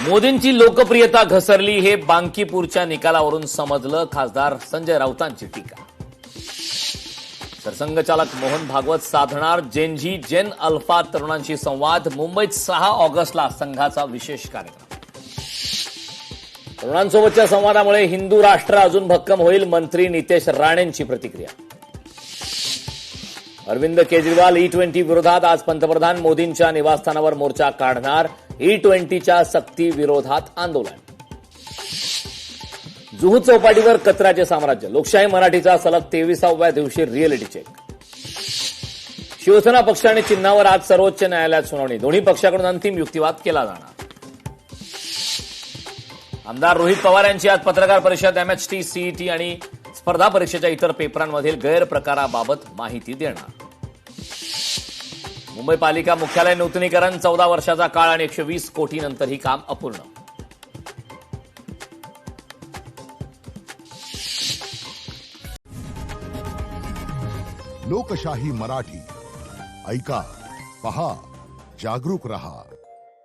मोदींची लोकप्रियता घसरली हे बांकीपूरच्या निकालावरून समजलं, खासदार संजय राऊतांची टीका. सरसंघचालक मोहन भागवत साधणार जेनझी जेन अल्फा तरुणांशी संवाद. मुंबईत 6 ऑगस्टला संघाचा विशेष कार्यक्रम. तरुणांसोबतच्या संवादामुळे हिंदू राष्ट्र अजून भक्कम होईल, मंत्री नितेश राणेंची प्रतिक्रिया. अरविंद केजरीवाल E20 विरोधात आज पंतप्रधान मोदींच्या निवासस्थानावर मोर्चा काढणार. E20च्या सक्ती विरोधात आंदोलन. जुहू चौपाटीवर कचऱ्याचे साम्राज्य. लोकशाही मराठीचा सलग 23व्या दिवशी रिअलिटी चेक. शिवसेना पक्ष आणि चिन्हावर आज सर्वोच्च न्यायालयात सुनावणी. दोन्ही पक्षाकडून अंतिम युक्तिवाद केला जाणार. आमदार रोहित पवार यांची आज पत्रकार परिषद. MHT, CET आणि स्पर्धा परीक्षेच्या इतर पेपरांमधील गैरप्रकाराबाबत माहिती देणार. मुंबई पालिका मुख्यालय नूतनीकरण. 14 वर्षाचा काळ आणि 120 कोटींनंतरही काम अपूर्ण. लोकशाही मराठी ऐका, पहा, जागरूक रहा.